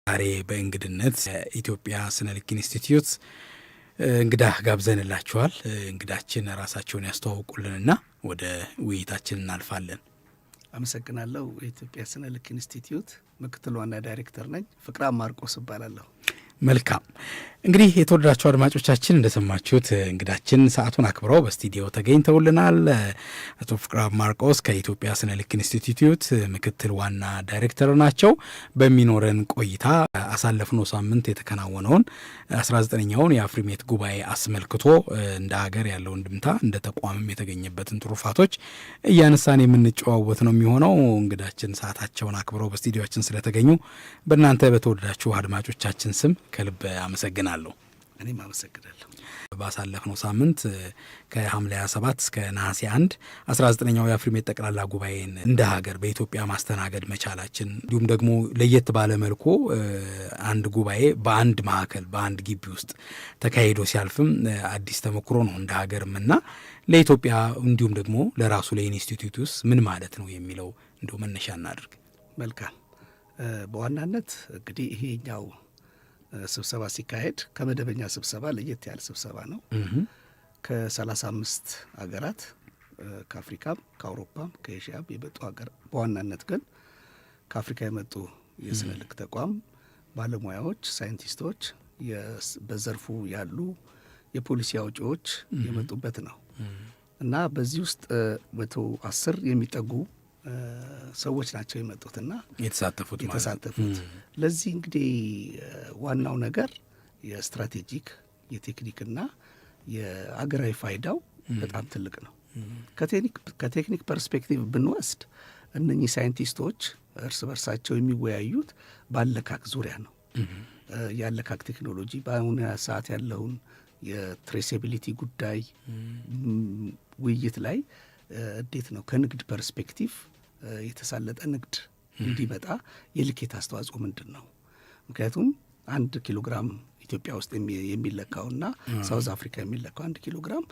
ዛሬ በእንግድነት ኢትዮጵያ ስነ ልክ ኢንስቲትዩት እንግዳ ጋብዘንላችኋል። እንግዳችን ራሳቸውን ያስተዋውቁልንና ወደ ውይይታችን እናልፋለን። አመሰግናለሁ። የኢትዮጵያ ስነ ልክ ኢንስቲትዩት ምክትል ዋና ዳይሬክተር ነኝ። ፍቅራ ማርቆስ እባላለሁ። መልካም እንግዲህ የተወደዳችሁ አድማጮቻችን እንደሰማችሁት እንግዳችን ሰዓቱን አክብረው በስቱዲዮ ተገኝተውልናል። አቶ ፍቅራ ማርቆስ ከኢትዮጵያ ስነ ልክ ኢንስቲትዩት ምክትል ዋና ዳይሬክተር ናቸው። በሚኖረን ቆይታ አሳለፍነው ሳምንት የተከናወነውን 19ኛውን የአፍሪሜት ጉባኤ አስመልክቶ እንደ ሀገር ያለውን ድምታ እንደ ተቋምም የተገኘበትን ትሩፋቶች እያነሳን የምንጨዋወት ነው የሚሆነው። እንግዳችን ሰዓታቸውን አክብረው በስቱዲዮችን ስለተገኙ በእናንተ በተወደዳችሁ አድማጮቻችን ስም ከልብ አመሰግናለሁ። እኔም አመሰግናለሁ። ባሳለፍነው ሳምንት ከሐምሌ 27 እስከ ነሐሴ 1 19ኛው የአፍሪሜት ጠቅላላ ጉባኤን እንደ ሀገር በኢትዮጵያ ማስተናገድ መቻላችን እንዲሁም ደግሞ ለየት ባለ መልኩ አንድ ጉባኤ በአንድ ማዕከል በአንድ ግቢ ውስጥ ተካሂዶ ሲያልፍም አዲስ ተሞክሮ ነው እንደ ሀገርምና ለኢትዮጵያ እንዲሁም ደግሞ ለራሱ ለኢንስቲትዩቱስ ምን ማለት ነው የሚለው እንደው መነሻ እናድርግ። መልካም። በዋናነት እንግዲህ ይሄኛው ስብሰባ ሲካሄድ ከመደበኛ ስብሰባ ለየት ያለ ስብሰባ ነው። ከ35 ሀገራት ከአፍሪካም ከአውሮፓም ከኤሽያም የመጡ ሀገር በዋናነት ግን ከአፍሪካ የመጡ የስነ ልክ ተቋም ባለሙያዎች፣ ሳይንቲስቶች፣ በዘርፉ ያሉ የፖሊሲ አውጪዎች የመጡበት ነው እና በዚህ ውስጥ 110 የሚጠጉ ሰዎች ናቸው የመጡትና የተሳተፉት። ለዚህ እንግዲህ ዋናው ነገር የስትራቴጂክ የቴክኒክና የአገራዊ ፋይዳው በጣም ትልቅ ነው። ከቴክኒክ ፐርስፔክቲቭ ብንወስድ እነኚህ ሳይንቲስቶች እርስ በርሳቸው የሚወያዩት ባለካክ ዙሪያ ነው። ያለካክ ቴክኖሎጂ በአሁኑ ሰዓት ያለውን የትሬሴቢሊቲ ጉዳይ ውይይት ላይ እንዴት ነው ከንግድ ፐርስፔክቲቭ የተሳለጠ ንግድ እንዲመጣ የልኬት አስተዋጽኦ ምንድን ነው? ምክንያቱም 1 ኪሎግራም ኢትዮጵያ ውስጥ የሚለካውና ሳውዝ አፍሪካ የሚለካው 1 ኪሎግራም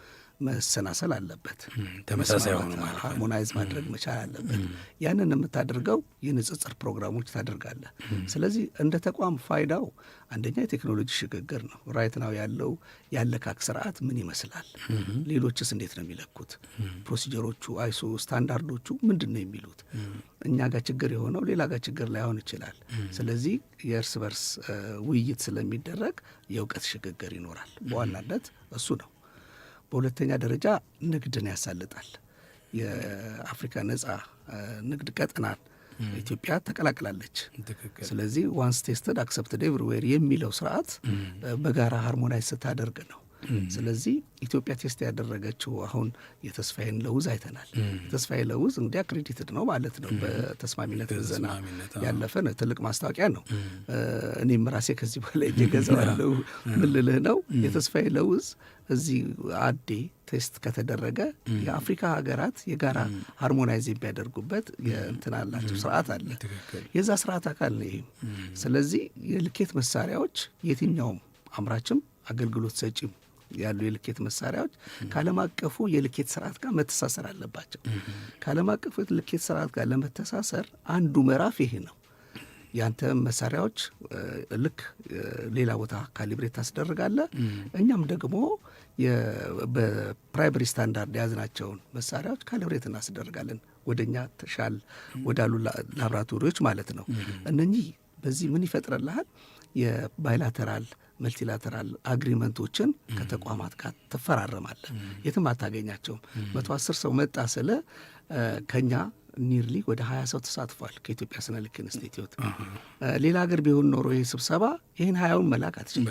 መሰናሰል አለበት። ተመሳሳይ ሆኖ ሃርሞናይዝ ማድረግ መቻል አለበት። ያንን የምታደርገው የንጽጽር ፕሮግራሞች ታደርጋለህ። ስለዚህ እንደ ተቋም ፋይዳው አንደኛ የቴክኖሎጂ ሽግግር ነው። ራይት ናው ያለው ያለካክ ስርዓት ምን ይመስላል? ሌሎችስ እንዴት ነው የሚለኩት? ፕሮሲጀሮቹ፣ አይሶ ስታንዳርዶቹ ምንድን ነው የሚሉት? እኛ ጋር ችግር የሆነው ሌላ ጋር ችግር ላይሆን ይችላል። ስለዚህ የእርስ በርስ ውይይት ስለሚደረግ የእውቀት ሽግግር ይኖራል። በዋናነት እሱ ነው። በሁለተኛ ደረጃ ንግድን ያሳልጣል። የአፍሪካ ነጻ ንግድ ቀጠናን ኢትዮጵያ ተቀላቅላለች። ስለዚህ ዋንስ ቴስትድ አክሰፕትድ ኤቭሪዌር የሚለው ስርዓት በጋራ ሃርሞናይዝ ስታደርግ ነው። ስለዚህ ኢትዮጵያ ቴስት ያደረገችው አሁን የተስፋዬን ለውዝ አይተናል። የተስፋዬ ለውዝ እንግዲህ አክሬዲትድ ነው ማለት ነው። በተስማሚነት ምዘና ያለፈ ነው። ትልቅ ማስታወቂያ ነው። እኔም ራሴ ከዚህ በኋላ እየገዛዋለሁ ምልልህ ነው። የተስፋዬ ለውዝ እዚህ አዴ ቴስት ከተደረገ የአፍሪካ ሀገራት የጋራ ሃርሞናይዝ የሚያደርጉበት እንትን አላቸው፣ ስርዓት አለ። የዛ ስርዓት አካል ነው ይሄ። ስለዚህ የልኬት መሳሪያዎች የትኛውም አምራችም አገልግሎት ሰጪም ያሉ የልኬት መሳሪያዎች ከዓለም አቀፉ የልኬት ስርዓት ጋር መተሳሰር አለባቸው። ከዓለም አቀፉ የልኬት ስርዓት ጋር ለመተሳሰር አንዱ ምዕራፍ ይሄ ነው። ያንተ መሳሪያዎች ልክ ሌላ ቦታ ካሊብሬት ታስደርጋለህ። እኛም ደግሞ በፕራይመሪ ስታንዳርድ የያዝናቸውን መሳሪያዎች ካሊብሬት እናስደርጋለን ወደኛ ተሻል ወዳሉ ላብራቶሪዎች ማለት ነው። እነኚህ በዚህ ምን ይፈጥረልሃል? የባይላተራል መልቲላተራል አግሪመንቶችን ከተቋማት ጋር ትፈራረማለህ። የትም አታገኛቸውም። 110 ሰው መጣ ስለ ከኛ ኒርሊ ወደ 20 ሰው ተሳትፏል ከኢትዮጵያ ስነ ልክ ኢንስቲትዩት። ሌላ ሀገር ቢሆን ኖሮ ይህ ስብሰባ ይህን 20ውን መላክ አትችልም።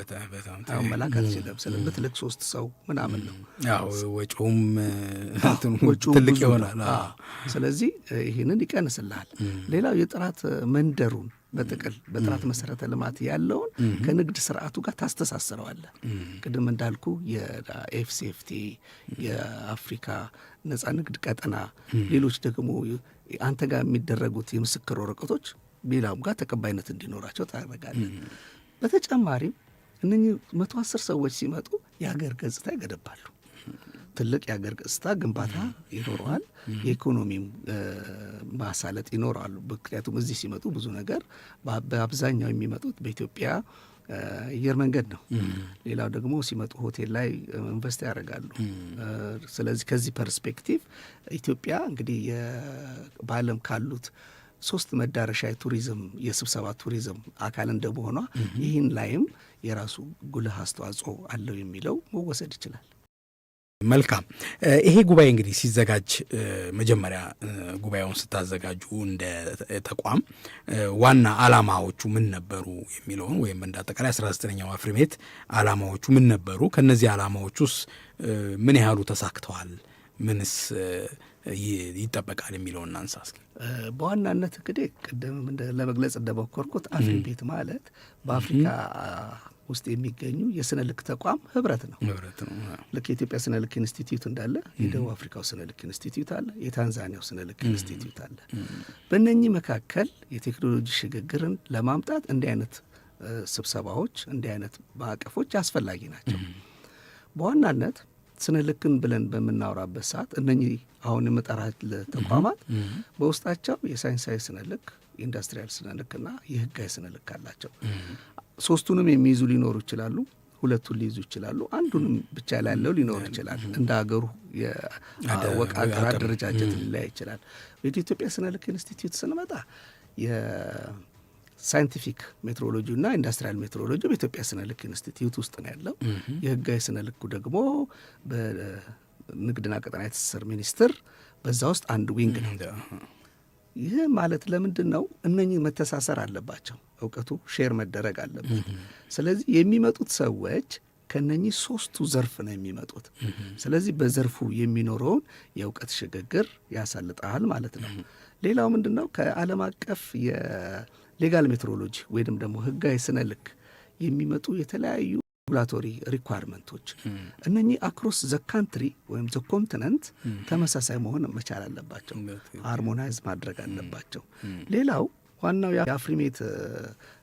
20ውን መላክ አትችልም። ስለምትልክ 3 ሰው ምናምን ነው። ወጪውም ትልቅ ይሆናል። ስለዚህ ይህንን ይቀንስልሃል። ሌላው የጥራት መንደሩን በጥቅል በጥራት መሰረተ ልማት ያለውን ከንግድ ስርዓቱ ጋር ታስተሳስረዋለህ። ቅድም እንዳልኩ የኤፍሲኤፍቲ የአፍሪካ ነጻ ንግድ ቀጠና፣ ሌሎች ደግሞ አንተ ጋር የሚደረጉት የምስክር ወረቀቶች ሌላውም ጋር ተቀባይነት እንዲኖራቸው ታደርጋለህ። በተጨማሪም እነኚህ 110 ሰዎች ሲመጡ የሀገር ገጽታ ይገነባሉ። ትልቅ የአገር ገጽታ ግንባታ ይኖረዋል። የኢኮኖሚም ማሳለጥ ይኖራሉ። ምክንያቱም እዚህ ሲመጡ ብዙ ነገር በአብዛኛው የሚመጡት በኢትዮጵያ አየር መንገድ ነው። ሌላው ደግሞ ሲመጡ ሆቴል ላይ ኢንቨስት ያደርጋሉ። ስለዚህ ከዚህ ፐርስፔክቲቭ ኢትዮጵያ እንግዲህ በዓለም ካሉት 3 መዳረሻ የቱሪዝም የስብሰባ ቱሪዝም አካል እንደመሆኗ ይህን ላይም የራሱ ጉልህ አስተዋጽኦ አለው የሚለው መወሰድ ይችላል። መልካም። ይሄ ጉባኤ እንግዲህ ሲዘጋጅ መጀመሪያ ጉባኤውን ስታዘጋጁ እንደ ተቋም ዋና ዓላማዎቹ ምን ነበሩ የሚለውን ወይም እንደ አጠቃላይ 19ኛው አፍሪሜት ዓላማዎቹ ምን ነበሩ፣ ከነዚህ ዓላማዎች ውስጥ ምን ያህሉ ተሳክተዋል፣ ምንስ ይጠበቃል የሚለውን እናንሳ እስኪ። በዋናነት እንግዲህ ቅድም ለመግለጽ እንደሞከርኩት አፍሪሜት ማለት በአፍሪካ ውስጥ የሚገኙ የስነ ልክ ተቋም ህብረት ነው። ልክ የኢትዮጵያ ስነ ልክ ኢንስቲትዩት እንዳለ የደቡብ አፍሪካው ስነ ልክ ኢንስቲትዩት አለ፣ የታንዛኒያው ስነ ልክ ኢንስቲትዩት አለ። በእነኚህ መካከል የቴክኖሎጂ ሽግግርን ለማምጣት እንዲህ አይነት ስብሰባዎች፣ እንዲህ አይነት ማዕቀፎች አስፈላጊ ናቸው። በዋናነት ስነ ልክን ብለን በምናወራበት ሰዓት እነኚህ አሁን የምጠራቸው ተቋማት በውስጣቸው የሳይንሳዊ ስነ ልክ፣ የኢንዱስትሪያል ስነ ልክና የህጋዊ ስነ ልክ አላቸው። 3ቱንም የሚይዙ ሊኖሩ ይችላሉ፣ 2ቱን ሊይዙ ይችላሉ፣ አንዱንም ብቻ ላለው ሊኖር ይችላል። እንደ ሀገሩ የአወቃቀር አደረጃጀት ሊለያይ ይችላል። ወደ ኢትዮጵያ ስነ ልክ ኢንስቲትዩት ስንመጣ የሳይንቲፊክ ሜትሮሎጂ እና ኢንዱስትሪያል ሜትሮሎጂ በኢትዮጵያ ስነ ልክ ኢንስቲትዩት ውስጥ ነው ያለው። የህጋዊ ስነ ልኩ ደግሞ በንግድና ቀጠናዊ ትስስር ሚኒስቴር በዛ ውስጥ አንድ ዊንግ ነው። ይህ ማለት ለምንድን ነው? እነኚህ መተሳሰር አለባቸው፣ እውቀቱ ሼር መደረግ አለበት። ስለዚህ የሚመጡት ሰዎች ከነኚህ 3ቱ ዘርፍ ነው የሚመጡት። ስለዚህ በዘርፉ የሚኖረውን የእውቀት ሽግግር ያሳልጣል ማለት ነው። ሌላው ምንድን ነው? ከዓለም አቀፍ የሌጋል ሜትሮሎጂ ወይም ደግሞ ህጋዊ ስነ ልክ የሚመጡ የተለያዩ ሬጉላቶሪ ሪኳርመንቶች እነኚህ አክሮስ ዘ ካንትሪ ወይም ዘ ኮንቲነንት ተመሳሳይ መሆን መቻል አለባቸው፣ ሃርሞናይዝ ማድረግ አለባቸው። ሌላው ዋናው የአፍሪሜት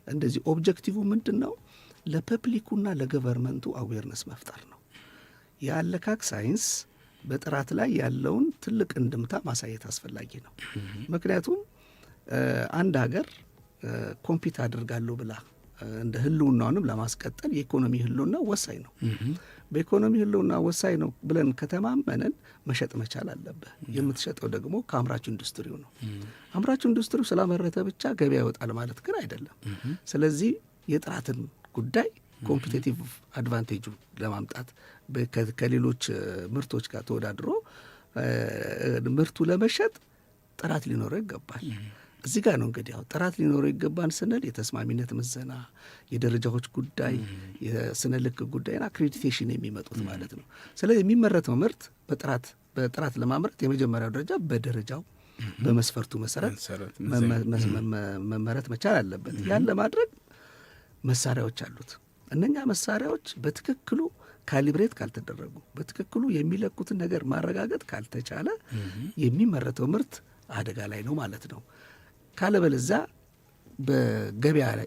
እንደዚህ ኦብጀክቲቭ ምንድን ነው? ለፐብሊኩና ለገቨርመንቱ አዌርነስ መፍጠር ነው። የአለካክ ሳይንስ በጥራት ላይ ያለውን ትልቅ እንድምታ ማሳየት አስፈላጊ ነው። ምክንያቱም አንድ ሀገር ኮምፒት አድርጋለሁ ብላ እንደ ህልውናውንም ለማስቀጠል የኢኮኖሚ ህልውና ወሳኝ ነው። በኢኮኖሚ ህልውና ወሳኝ ነው ብለን ከተማመንን መሸጥ መቻል አለብህ። የምትሸጠው ደግሞ ከአምራች ኢንዱስትሪው ነው። አምራች ኢንዱስትሪው ስላመረተ ብቻ ገበያ ይወጣል ማለት ግን አይደለም። ስለዚህ የጥራትን ጉዳይ ኮምፒቴቲቭ አድቫንቴጁ ለማምጣት ከሌሎች ምርቶች ጋር ተወዳድሮ ምርቱ ለመሸጥ ጥራት ሊኖረው ይገባል። እዚህ ጋር ነው እንግዲህ ያው ጥራት ሊኖረው ይገባን ስንል የተስማሚነት ምዘና፣ የደረጃዎች ጉዳይ፣ የስነ ልክ ጉዳይና አክሬዲቴሽን የሚመጡት ማለት ነው። ስለዚህ የሚመረተው ምርት በጥራት ለማምረት የመጀመሪያው ደረጃ በደረጃው በመስፈርቱ መሰረት መመረት መቻል አለበት። ያን ለማድረግ መሳሪያዎች አሉት። እነኛ መሳሪያዎች በትክክሉ ካሊብሬት ካልተደረጉ፣ በትክክሉ የሚለኩትን ነገር ማረጋገጥ ካልተቻለ የሚመረተው ምርት አደጋ ላይ ነው ማለት ነው። ካለበለዚያ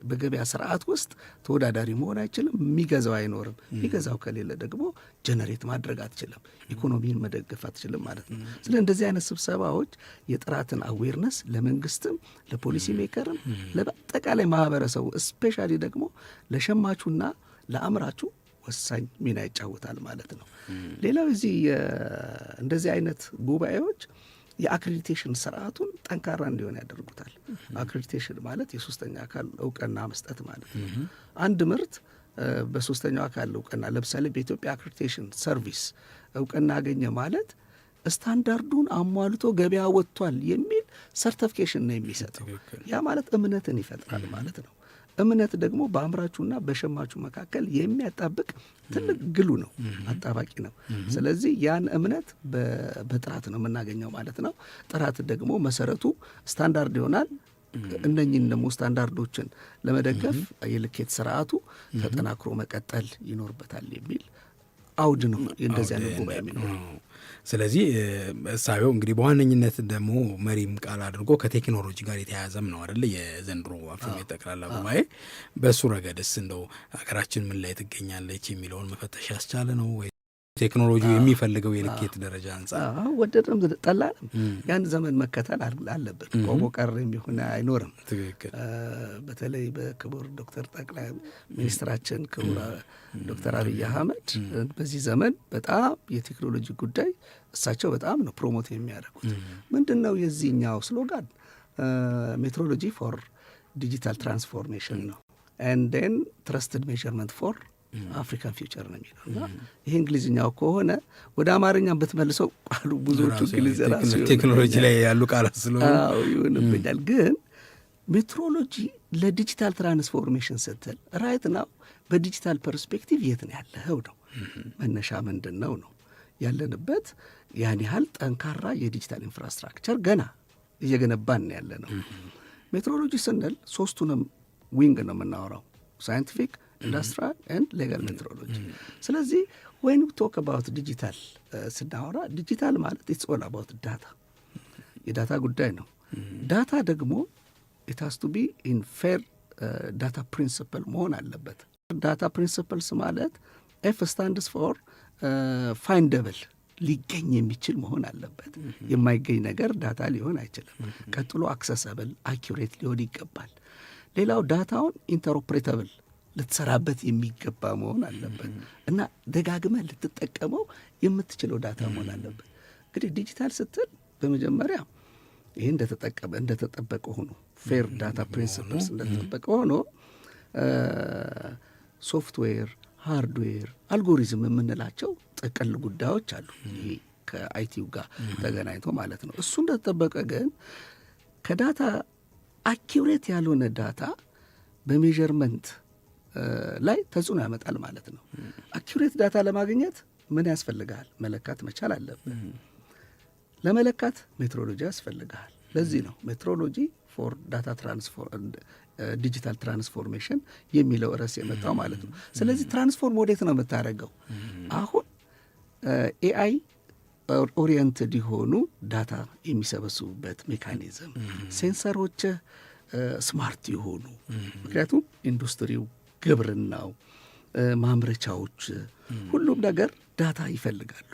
በገበያ ስርዓት ውስጥ ተወዳዳሪ መሆን አይችልም። የሚገዛው አይኖርም። የሚገዛው ከሌለ ደግሞ ጀነሬት ማድረግ አትችልም፣ ኢኮኖሚን መደገፍ አትችልም ማለት ነው። ስለዚህ እንደዚህ አይነት ስብሰባዎች የጥራትን አዌርነስ ለመንግስትም፣ ለፖሊሲ ሜከርም፣ ለአጠቃላይ ማህበረሰቡ እስፔሻሊ ደግሞ ለሸማቹና ለአምራቹ ወሳኝ ሚና ይጫወታል ማለት ነው። ሌላው እንደዚህ አይነት ጉባኤዎች የአክሬዲቴሽን ስርዓቱን ጠንካራ እንዲሆን ያደርጉታል። አክሬዲቴሽን ማለት የሶስተኛ አካል እውቅና መስጠት ማለት ነው። አንድ ምርት በሶስተኛው አካል እውቅና፣ ለምሳሌ በኢትዮጵያ አክሬዲቴሽን ሰርቪስ እውቅና አገኘ ማለት ስታንዳርዱን አሟልቶ ገበያ ወጥቷል የሚል ሰርቲፊኬሽን ነው የሚሰጠው። ያ ማለት እምነትን ይፈጥራል ማለት ነው። እምነት ደግሞ በአምራቹና በሸማቹ መካከል የሚያጣብቅ ትልቅ ግሉ ነው፣ አጣባቂ ነው። ስለዚህ ያን እምነት በጥራት ነው የምናገኘው ማለት ነው። ጥራት ደግሞ መሰረቱ ስታንዳርድ ይሆናል። እነኚህን ደግሞ ስታንዳርዶችን ለመደገፍ የልኬት ስርዓቱ ተጠናክሮ መቀጠል ይኖርበታል የሚል አውድ ነው እንደዚህ አይነት ጉባኤ የሚኖረው። ስለዚህ እሳቤው እንግዲህ በዋነኝነት ደግሞ መሪም ቃል አድርጎ ከቴክኖሎጂ ጋር የተያያዘም ነው አይደለ? የዘንድሮ አፍሪሜት ጠቅላላ ጉባኤ በእሱ ረገድስ እንደው ሀገራችን ምን ላይ ትገኛለች የሚለውን መፈተሽ ያስቻለ ነው ወይ? ቴክኖሎጂ የሚፈልገው የልኬት ደረጃ አንጻር ወደድንም ጠላንም ያን ዘመን መከተል አለብን። ቆሞ ቀር የሚሆን አይኖርም። በተለይ በክቡር ዶክተር ጠቅላይ ሚኒስትራችን ክቡር ዶክተር አብይ አህመድ በዚህ ዘመን በጣም የቴክኖሎጂ ጉዳይ እሳቸው በጣም ነው ፕሮሞት የሚያደርጉት። ምንድን ነው የዚህኛው ስሎጋን? ሜትሮሎጂ ፎር ዲጂታል ትራንስፎርሜሽን ነው and then trusted measurement for አፍሪካን ፊውቸር ነው የሚለው እና ይሄ እንግሊዝኛው ከሆነ ወደ አማርኛ ብትመልሰው ቃሉ ብዙዎቹ እንግሊዝ ራሱ ቴክኖሎጂ ላይ ያሉ ቃላት ስለሆነ ይሆንብኛል። ግን ሜትሮሎጂ ለዲጂታል ትራንስፎርሜሽን ስትል ራይት ናው በዲጂታል ፐርስፔክቲቭ የት ነው ያለው ነው መነሻ ምንድን ነው ያለንበት ያን ያህል ጠንካራ የዲጂታል ኢንፍራስትራክቸር ገና እየገነባን ያለ ነው። ሜትሮሎጂ ስንል ሶስቱንም ዊንግ ነው የምናወራው፣ ሳይንቲፊክ፣ ኢንዱስትሪያል ኤንድ ሌጋል ሜትሮሎጂ። ስለዚህ when we talk about ዲጂታል ስናወራ ዲጂታል ማለት it's all about ዳታ፣ የዳታ ጉዳይ ነው። ዳታ ደግሞ it has to be in fair data principle መሆን አለበት። ዳታ ፕሪንሲፕልስ ማለት F stands for findable፣ ሊገኝ የሚችል መሆን አለበት። የማይገኝ ነገር ዳታ ሊሆን አይችልም። ቀጥሎ አክሰሰብል፣ አኪዩሬት ሊሆን ይገባል። ሌላው ዳታውን ኢንተርፕሬተብል ልትሰራበት የሚገባ መሆን አለበት እና ደጋግመህ ልትጠቀመው የምትችለው ዳታ መሆን አለበት። እንግዲህ ዲጂታል ስትል በመጀመሪያ ይህ እንደተጠበቀ ሆኖ ፌር ዳታ ፕሪንሲፕልስ እንደተጠበቀ ሆኖ ሶፍትዌር፣ ሃርድዌር፣ አልጎሪዝም የምንላቸው ጥቅል ጉዳዮች አሉ። ይሄ ከአይቲው ጋር ተገናኝቶ ማለት ነው። እሱ እንደተጠበቀ ግን ከዳታ አኪውሬት ያልሆነ ዳታ በሜዠርመንት ላይ ተጽዕኖ ያመጣል ማለት ነው። አኪውሬት ዳታ ለማግኘት ምን ያስፈልጋል? መለካት መቻል አለብን። ለመለካት ሜትሮሎጂ ያስፈልጋል። ለዚህ ነው ሜትሮሎጂ ፎር ዳታ ዲጂታል ትራንስፎርሜሽን የሚለው ርዕስ የመጣው ማለት ነው። ስለዚህ ትራንስፎርም ወዴት ነው የምታደርገው? አሁን ኤአይ ኦሪየንትድ የሆኑ ዳታ የሚሰበስቡበት ሜካኒዝም፣ ሴንሰሮች ስማርት የሆኑ ምክንያቱም ኢንዱስትሪው፣ ግብርናው፣ ማምረቻዎች ሁሉም ነገር ዳታ ይፈልጋሉ።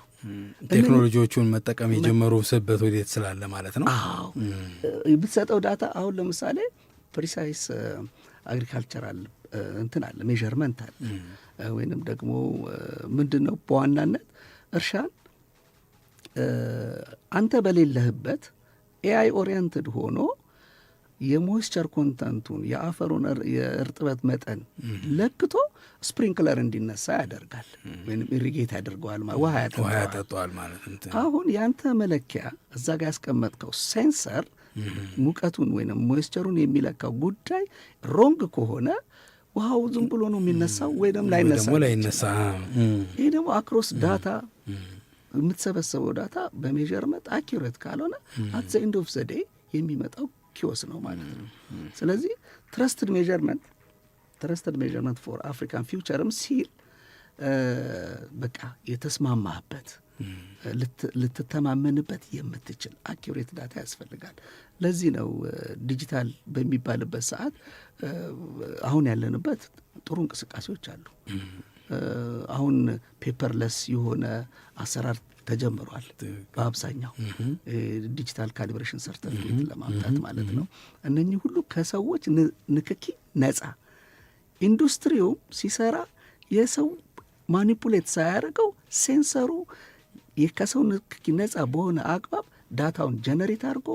ቴክኖሎጂዎቹን መጠቀም የጀመሩ ስበት ወዴት ስላለ ማለት ነው። አዎ የምትሰጠው ዳታ አሁን ለምሳሌ ፕሪሳይስ አግሪካልቸራል እንትን አለ፣ ሜዠርመንት አለ። ወይንም ደግሞ ምንድን ነው በዋናነት እርሻን አንተ በሌለህበት ኤአይ ኦሪየንትድ ሆኖ የሞይስቸር ኮንተንቱን የአፈሩን የእርጥበት መጠን ለክቶ ስፕሪንክለር እንዲነሳ ያደርጋል ወይም ኢሪጌት ያደርገዋል፣ ውሃ ያጠጣዋል ማለት ነው። አሁን ያንተ መለኪያ እዛ ጋር ያስቀመጥከው ሴንሰር ሙቀቱን ወይም ሞይስቸሩን የሚለካው ጉዳይ ሮንግ ከሆነ ውሃው ዝም ብሎ ነው የሚነሳው ወይም ላይነሳ። ይሄ ደግሞ አክሮስ ዳታ የምትሰበሰበው ዳታ በሜዠርመንት አኪዩሬት ካልሆነ አት ዘ ኤንድ ኦፍ ዘ ዴይ የሚመጣው ኪዮስ ነው ማለት ነው። ስለዚህ ትረስትድ ሜዠርመንት ፎር አፍሪካን ፊውቸርም ሲል በቃ የተስማማበት ልትተማመንበት የምትችል አኪዩሬት ዳታ ያስፈልጋል። ለዚህ ነው ዲጂታል በሚባልበት ሰዓት አሁን ያለንበት ጥሩ እንቅስቃሴዎች አሉ። አሁን ፔፐርለስ የሆነ አሰራር ተጀምሯል። በአብዛኛው ዲጂታል ካሊብሬሽን ሰርተፊኬት ለማምጣት ማለት ነው። እነኚህ ሁሉ ከሰዎች ንክኪ ነጻ፣ ኢንዱስትሪው ሲሰራ የሰው ማኒፑሌት ሳያደርገው ሴንሰሩ ከሰው ንክኪ ነጻ በሆነ አግባብ ዳታውን ጀነሬት አድርጎ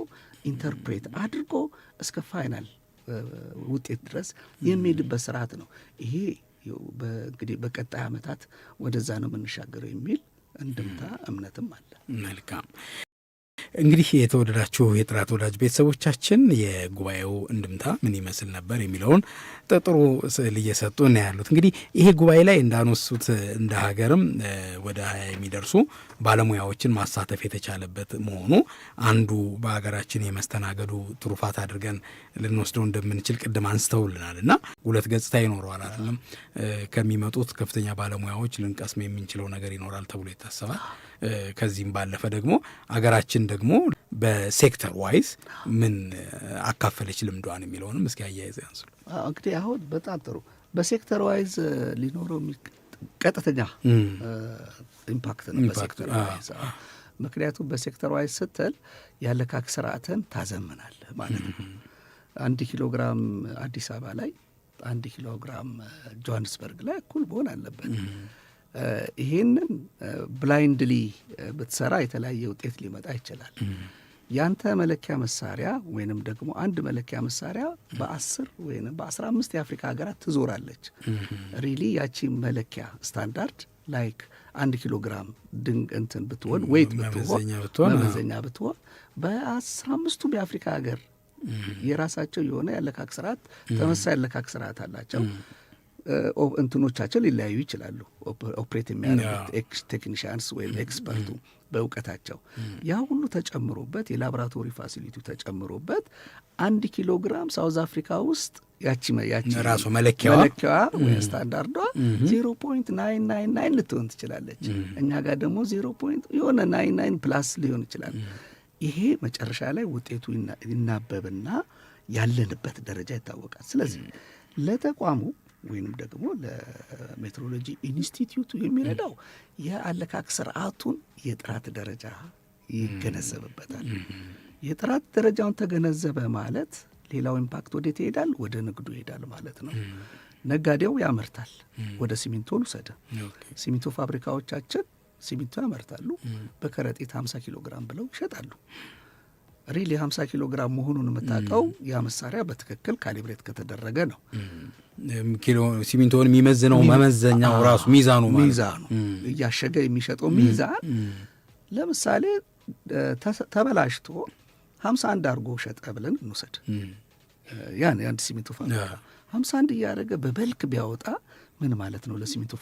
ኢንተርፕሬት አድርጎ እስከ ፋይናል ውጤት ድረስ የሚሄድበት ስርዓት ነው። ይሄ እንግዲህ በቀጣይ ዓመታት ወደዛ ነው የምንሻገረው የሚል እንድምታ እምነትም አለ። መልካም እንግዲህ የተወደዳችሁ የጥራት ወዳጅ ቤተሰቦቻችን የጉባኤው እንድምታ ምን ይመስል ነበር የሚለውን ጥሩ ስዕል እየሰጡ ነው ያሉት። እንግዲህ ይሄ ጉባኤ ላይ እንዳነሱት እንደ ሀገርም ወደ 20 የሚደርሱ ባለሙያዎችን ማሳተፍ የተቻለበት መሆኑ አንዱ በሀገራችን የመስተናገዱ ትሩፋት አድርገን ልንወስደው እንደምንችል ቅድም አንስተውልናል እና ሁለት ገጽታ ይኖረዋል አይደለም። ከሚመጡት ከፍተኛ ባለሙያዎች ልንቀስም የምንችለው ነገር ይኖራል ተብሎ ይታሰባል። ከዚህም ባለፈ ደግሞ አገራችን ደግሞ በሴክተር ዋይዝ ምን አካፈለች ልምዷን የሚለውንም እስኪ አያይዘ ያንሱ። እንግዲህ አሁን በጣም ጥሩ በሴክተር ዋይዝ ሊኖረው ቀጥተኛ ኢምፓክት ነው በሴክተር ዋይዝ። ምክንያቱም በሴክተር ዋይዝ ስትል ያለካክ ስርዓትን ታዘምናለህ ማለት ነው። 1 ኪሎ ግራም አዲስ አበባ ላይ 1 ኪሎ ግራም ጆሃንስበርግ ላይ እኩል መሆን አለበት። ይሄንን ብላይንድሊ ብትሰራ የተለያየ ውጤት ሊመጣ ይችላል። ያንተ መለኪያ መሳሪያ ወይንም ደግሞ አንድ መለኪያ መሳሪያ በ10 ወይንም በ15 የአፍሪካ ሀገራት ትዞራለች። ሪሊ ያቺ መለኪያ ስታንዳርድ ላይክ 1 ኪሎ ግራም እንትን ብትሆን ዌይት ብትሆን መመዘኛ ብትሆን በ15ቱም የአፍሪካ ሀገር የራሳቸው የሆነ ያለካክ ስርዓት ተመሳሳይ ያለካክ ስርዓት አላቸው። እንትኖቻቸው ሊለያዩ ይችላሉ። ኦፕሬት የሚያደርጉት ቴክኒሽያንስ ወይም ኤክስፐርቱ በእውቀታቸው ያ ሁሉ ተጨምሮበት የላቦራቶሪ ፋሲሊቲው ተጨምሮበት 1 ኪሎ ግራም ሳውዝ አፍሪካ ውስጥ ያቺ ራሱ መለኪያዋ ወይ ስታንዳርዷ 0.999 ልትሆን ትችላለች። እኛ ጋር ደግሞ 0.99 ፕላስ ሊሆን ይችላል። ይሄ መጨረሻ ላይ ውጤቱ ይናበብና ያለንበት ደረጃ ይታወቃል። ስለዚህ ለተቋሙ ወይንም ደግሞ ለሜትሮሎጂ ኢንስቲትዩቱ የሚረዳው የአለካክ ስርዓቱን የጥራት ደረጃ ይገነዘብበታል። የጥራት ደረጃውን ተገነዘበ ማለት ሌላው ኢምፓክት ወዴት ይሄዳል? ወደ ንግዱ ይሄዳል ማለት ነው። ነጋዴው ያመርታል። ወደ ሲሚንቶ ልውሰድ። ሲሚንቶ ፋብሪካዎቻችን ሲሚንቶ ያመርታሉ። በከረጢት 50 ኪሎ ግራም ብለው ይሸጣሉ። ሪሊ 50 ኪሎ ግራም መሆኑን የምታውቀው ያ መሳሪያ በትክክል ካሊብሬት ከተደረገ ነው። ኪሎ ሲሚንቶን የሚመዝነው መመዘኛው ራሱ ሚዛኑ እያሸገ የሚሸጠው ሚዛን ለምሳሌ ተበላሽቶ 51 አድርጎ ሸጠ ብለን እንውሰድ። ያን የአንድ ሲሚንቶ ፋብሪካ 51 እያደረገ በበልክ ቢያወጣ ምን ማለት ነው? ለሲሚንቶ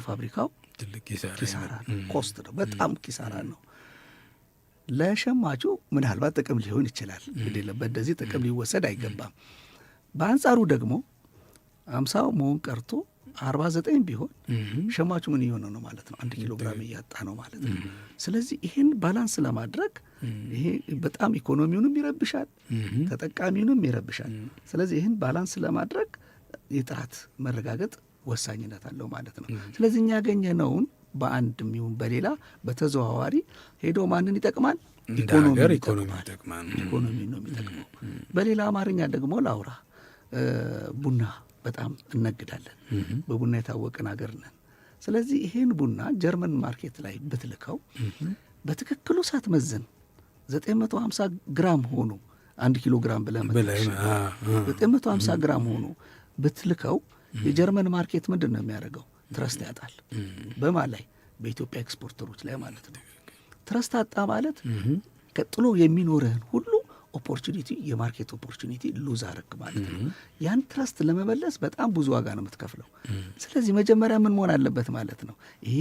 ፋብሪካው ትልቅ ኪሳራ ኮስት ነው፣ በጣም ኪሳራ ነው። ለሸማቹ ምናልባት ጥቅም ሊሆን ይችላል። እንግዲህ በእንደዚህ ጥቅም ሊወሰድ አይገባም። በአንጻሩ ደግሞ 50 መሆን ቀርቶ 49 ቢሆን ሸማቹ ምን እየሆነ ነው ማለት ነው? 1 ኪሎ ግራም እያጣ ነው ማለት ነው። ስለዚህ ይህን ባላንስ ለማድረግ ይሄ በጣም ኢኮኖሚውንም ይረብሻል፣ ተጠቃሚውንም ይረብሻል። ስለዚህ ይህን ባላንስ ለማድረግ የጥራት መረጋገጥ ወሳኝነት አለው ማለት ነው። ስለዚህ እኛ ያገኘነውን በአንድም ይሁን በሌላ በተዘዋዋሪ ሄዶ ማንን ይጠቅማል? ኢኮኖሚ ነው የሚጠቅመው። በሌላ አማርኛ ደግሞ ላውራ፣ ቡና በጣም እነግዳለን። በቡና የታወቅን ሀገር ነን። ስለዚህ ይሄን ቡና ጀርመን ማርኬት ላይ ብትልከው በትክክሉ ሳትመዝን 950 ግራም ሆኖ 1 ኪሎ ግራም ብለህ 950 ግራም ሆኖ ብትልከው የጀርመን ማርኬት ምንድን ነው የሚያደርገው? ትረስት ያጣል። በማ ላይ? በኢትዮጵያ ኤክስፖርተሮች ላይ ማለት ነው። ትረስት አጣ ማለት ቀጥሎ የሚኖርህን ሁሉ ኦፖርቹኒቲ፣ የማርኬት ኦፖርቹኒቲ ሉዝ አረክ ማለት ነው። ያን ትረስት ለመመለስ በጣም ብዙ ዋጋ ነው የምትከፍለው። ስለዚህ መጀመሪያ ምን መሆን አለበት ማለት ነው? ይሄ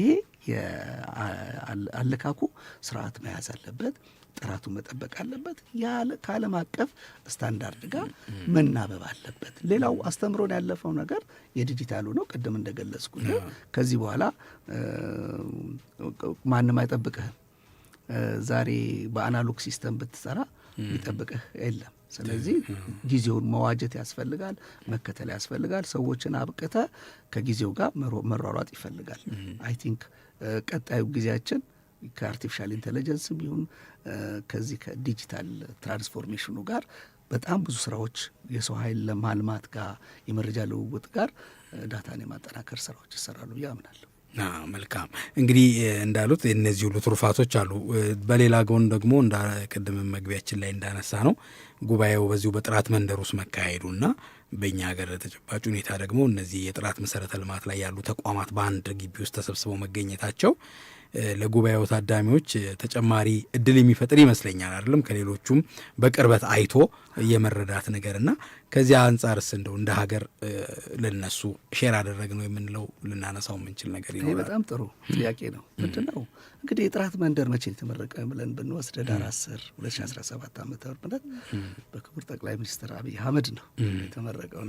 የአለካኩ ስርዓት መያዝ አለበት፣ ጥራቱ መጠበቅ አለበት፣ ከዓለም አቀፍ ስታንዳርድ ጋር መናበብ አለበት። ሌላው አስተምሮን ያለፈው ነገር የዲጂታሉ ነው። ቅድም እንደገለጽኩት ከዚህ በኋላ ማንም አይጠብቅህም። ዛሬ በአናሎግ ሲስተም ብትሰራ ሊጠብቅህ የለም። ስለዚህ ጊዜውን መዋጀት ያስፈልጋል፣ መከተል ያስፈልጋል። ሰዎችን አብቅተ ከጊዜው ጋር መሯሯጥ ይፈልጋል። አይ ቲንክ ቀጣዩ ጊዜያችን ከአርቲፊሻል ኢንቴሊጀንስ ቢሆን ከዚህ ከዲጂታል ትራንስፎርሜሽኑ ጋር በጣም ብዙ ስራዎች የሰው ኃይል ለማልማት ጋር የመረጃ ልውውጥ ጋር ዳታን የማጠናከር ስራዎች ይሰራሉ ብዬ አምናለሁ። መልካም እንግዲህ እንዳሉት እነዚህ ሁሉ ትሩፋቶች አሉ። በሌላ ጎን ደግሞ ቅድም መግቢያችን ላይ እንዳነሳ ነው ጉባኤው በዚሁ በጥራት መንደር ውስጥ መካሄዱና በእኛ ሀገር ተጨባጭ ሁኔታ ደግሞ እነዚህ የጥራት መሰረተ ልማት ላይ ያሉ ተቋማት በአንድ ግቢ ውስጥ ተሰብስበው መገኘታቸው ለጉባኤው ታዳሚዎች ተጨማሪ እድል የሚፈጥር ይመስለኛል። አይደለም ከሌሎቹም በቅርበት አይቶ የመረዳት ነገርና ከዚያ አንጻርስ እንደው እንደ ሀገር ለነሱ ሼር አደረግ ነው የምንለው ልናነሳው የምንችል ነገር ይኖራል? በጣም ጥሩ ጥያቄ ነው። ምንድን ነው እንግዲህ የጥራት መንደር መቼ የተመረቀ ብለን ብንወስድ ዳር 10 2017 ዓመተ ምህረት በክቡር ጠቅላይ ሚኒስትር አብይ አህመድ ነው የተመረቀው።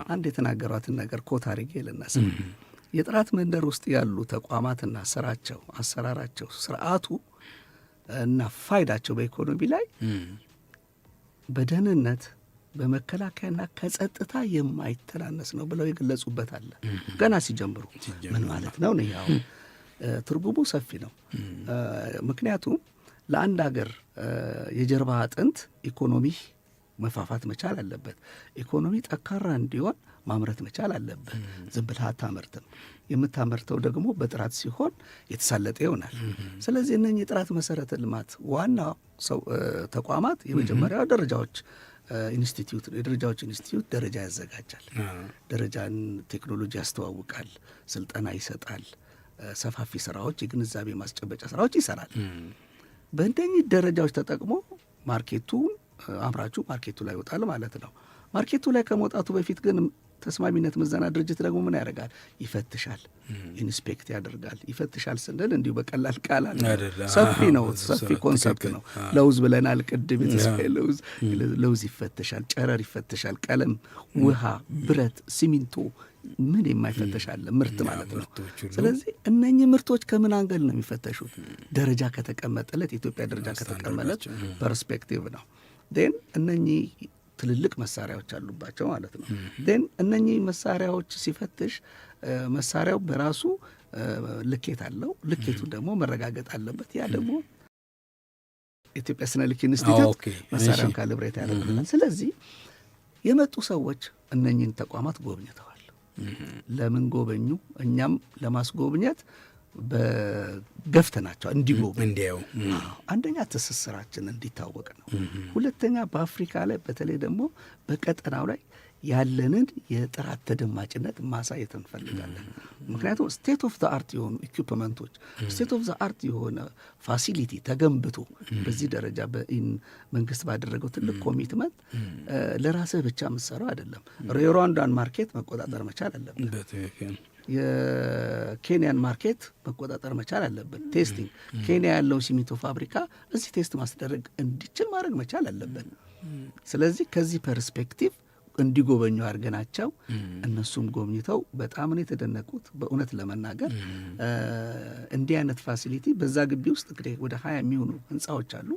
አንድ የተናገሯትን ነገር ኮት አድርጌ ልናስብ የጥራት መንደር ውስጥ ያሉ ተቋማትና ስራቸው፣ አሰራራቸው፣ ስርዓቱ እና ፋይዳቸው በኢኮኖሚ ላይ በደህንነት፣ በመከላከያና ከጸጥታ የማይተናነስ ነው ብለው የገለጹበት አለ። ገና ሲጀምሩ ምን ማለት ነው ነው ያው ትርጉሙ ሰፊ ነው። ምክንያቱም ለአንድ ሀገር የጀርባ አጥንት ኢኮኖሚ መፋፋት መቻል አለበት። ኢኮኖሚ ጠንካራ እንዲሆን ማምረት መቻል አለበት። ዝም ብለህ አታመርትም። የምታመርተው ደግሞ በጥራት ሲሆን የተሳለጠ ይሆናል። ስለዚህ እነኚህ የጥራት መሰረተ ልማት ዋና ተቋማት የመጀመሪያው ደረጃዎች ኢንስቲትዩት የደረጃዎች ኢንስቲትዩት ደረጃ ያዘጋጃል። ደረጃን ቴክኖሎጂ ያስተዋውቃል፣ ስልጠና ይሰጣል፣ ሰፋፊ ስራዎች የግንዛቤ ማስጨበጫ ስራዎች ይሰራል። በእንደኚህ ደረጃዎች ተጠቅሞ ማርኬቱን አምራቹ ማርኬቱ ላይ ይወጣል ማለት ነው። ማርኬቱ ላይ ከመውጣቱ በፊት ግን ተስማሚነት ምዘና ድርጅት ደግሞ ምን ያደርጋል? ይፈትሻል፣ ኢንስፔክት ያደርጋል። ይፈትሻል ስንል እንዲሁ በቀላል ቃል ሰፊ ነው፣ ሰፊ ኮንሰፕት ነው። ለውዝ ብለናል ቅድም። ለውዝ ይፈትሻል፣ ጨረር ይፈትሻል፣ ቀለም፣ ውሃ፣ ብረት፣ ሲሚንቶ ምን የማይፈተሻለ ምርት ማለት ነው። ስለዚህ እነኚህ ምርቶች ከምን አንገል ነው የሚፈተሹት? ደረጃ ከተቀመጠለት የኢትዮጵያ ደረጃ ከተቀመጠለት ፐርስፔክቲቭ ነው። ዴን እነኚህ ትልልቅ መሳሪያዎች አሉባቸው ማለት ነው። ዴን እነኚህ መሳሪያዎች ሲፈትሽ መሳሪያው በራሱ ልኬት አለው። ልኬቱ ደግሞ መረጋገጥ አለበት። ያ ደግሞ ኢትዮጵያ ስነ ልክ ኢንስቲትዩት መሳሪያውን ካሊብሬት ያደርጋል። ስለዚህ የመጡ ሰዎች እነኚህን ተቋማት ጎብኝተዋል። ለምን ጎበኙ? እኛም ለማስጎብኘት በገፍተናቸው እንዲያው አንደኛ ትስስራችን እንዲታወቅ ነው። ሁለተኛ በአፍሪካ ላይ በተለይ ደግሞ በቀጠናው ላይ ያለንን የጥራት ተደማጭነት ማሳየት እንፈልጋለን። ምክንያቱም ስቴት ኦፍ ዘ አርት የሆኑ ኢኩፕመንቶች፣ ስቴት ኦፍ ዘ አርት የሆነ ፋሲሊቲ ተገንብቶ በዚህ ደረጃ መንግስት ባደረገው ትልቅ ኮሚትመንት ለራስህ ብቻ የምትሰራው አይደለም። የሩዋንዳን ማርኬት መቆጣጠር መቻል አለብን። የኬንያን ማርኬት መቆጣጠር መቻል አለብን። ቴስቲንግ ኬንያ ያለው ሲሚንቶ ፋብሪካ እዚህ ቴስት ማስደረግ እንዲችል ማድረግ መቻል አለብን። ስለዚህ ከዚህ ፐርስፔክቲቭ እንዲጎበኙ አድርገናቸው እነሱም ጎብኝተው በጣም ነው የተደነቁት። በእውነት ለመናገር እንዲህ አይነት ፋሲሊቲ በዛ ግቢ ውስጥ እንግዲህ ወደ 20 የሚሆኑ ህንፃዎች አሉ።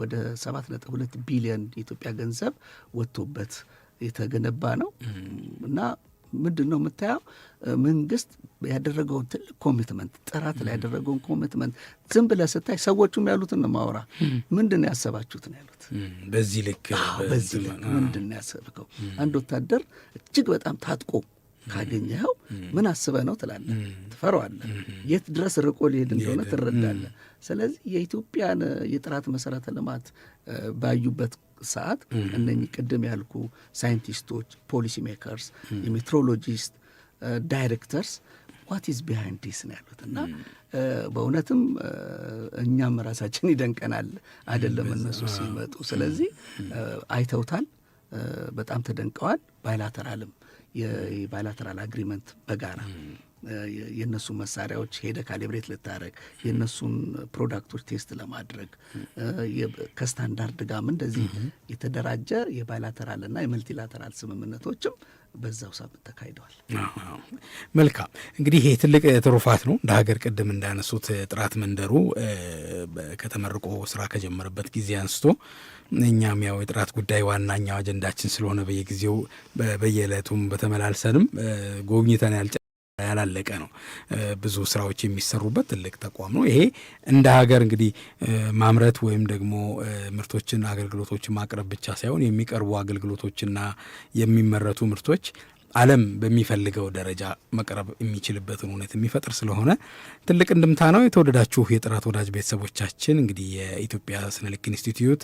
ወደ 7.2 ቢሊዮን የኢትዮጵያ ገንዘብ ወጥቶበት የተገነባ ነው እና ምንድን ነው የምታየው? መንግስት ያደረገውን ትልቅ ኮሚትመንት፣ ጥራት ላይ ያደረገውን ኮሚትመንት ዝም ብለህ ስታይ ሰዎቹም ያሉትን ነው ማውራ። ምንድን ነው ያሰባችሁት ነው ያሉት። በዚህ ልክ ምንድን ነው ያሰብከው? አንድ ወታደር እጅግ በጣም ታጥቆ ካገኘኸው ምን አስበህ ነው ትላለህ፣ ትፈራዋለህ። የት ድረስ ርቆ ሊሄድ እንደሆነ ትረዳለህ። ስለዚህ የኢትዮጵያን የጥራት መሰረተ ልማት ባዩበት ሰዓት እነኚህ ቅድም ያልኩ ሳይንቲስቶች፣ ፖሊሲ ሜከርስ፣ የሜትሮሎጂስት ዳይሬክተርስ ዋት ኢዝ ቢሃይንድ ዲስ ነው ያሉት እና በእውነትም እኛም ራሳችን ይደንቀናል አይደለም እነሱ ሲመጡ። ስለዚህ አይተውታል፣ በጣም ተደንቀዋል። ባይላተራልም የባይላተራል አግሪመንት በጋራ የእነሱ መሳሪያዎች ሄደ ካሊብሬት ልታደረግ የእነሱን ፕሮዳክቶች ቴስት ለማድረግ ከስታንዳርድ ጋርም እንደዚህ የተደራጀ የባይላተራልና የመልቲላተራል ስምምነቶችም በዛው ሳምንት ተካሂደዋል። መልካም እንግዲህ ይሄ ትልቅ ትሩፋት ነው እንደ ሀገር። ቅድም እንዳነሱት ጥራት መንደሩ ከተመርቆ ስራ ከጀመረበት ጊዜ አንስቶ እኛም ያው የጥራት ጉዳይ ዋናኛው አጀንዳችን ስለሆነ በየጊዜው በየዕለቱም በተመላልሰንም ጎብኝተን ያላለቀ ነው። ብዙ ስራዎች የሚሰሩበት ትልቅ ተቋም ነው። ይሄ እንደ ሀገር እንግዲህ ማምረት ወይም ደግሞ ምርቶችን አገልግሎቶችን ማቅረብ ብቻ ሳይሆን የሚቀርቡ አገልግሎቶችና የሚመረቱ ምርቶች ዓለም በሚፈልገው ደረጃ መቅረብ የሚችልበትን እውነት የሚፈጥር ስለሆነ ትልቅ እንድምታ ነው። የተወደዳችሁ የጥራት ወዳጅ ቤተሰቦቻችን እንግዲህ የኢትዮጵያ ስነ ልክ ኢንስቲትዩት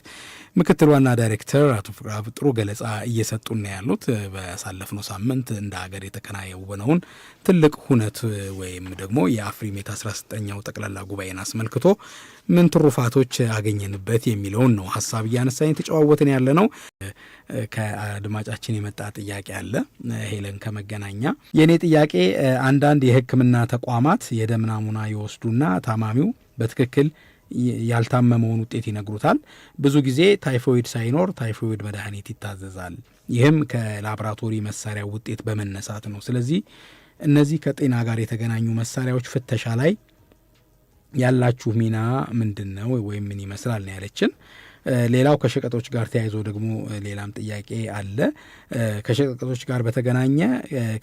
ምክትል ዋና ዳይሬክተር አቶ ፍቅረአብ ጥሩ ገለጻ እየሰጡን ያሉት በሳለፍነው ሳምንት እንደ ሀገር የተከናወነውን ትልቅ ሁነት ወይም ደግሞ የአፍሪሜት 19ኛው ጠቅላላ ጉባኤን አስመልክቶ ምን ትሩፋቶች አገኘንበት የሚለውን ነው ሀሳብ እያነሳን የተጨዋወትን ያለ ነው። ከአድማጫችን የመጣ ጥያቄ አለ። ሄለን ከመገናኛ የእኔ ጥያቄ አንዳንድ የሕክምና ተቋማት የደም ናሙና ይወስዱና ታማሚው በትክክል ያልታመመውን ውጤት ይነግሩታል። ብዙ ጊዜ ታይፎይድ ሳይኖር ታይፎይድ መድኃኒት ይታዘዛል። ይህም ከላቦራቶሪ መሳሪያ ውጤት በመነሳት ነው። ስለዚህ እነዚህ ከጤና ጋር የተገናኙ መሳሪያዎች ፍተሻ ላይ ያላችሁ ሚና ምንድን ነው ወይም ምን ይመስላል ነው ያለችን። ሌላው ከሸቀጦች ጋር ተያይዞ ደግሞ ሌላም ጥያቄ አለ። ከሸቀጦች ጋር በተገናኘ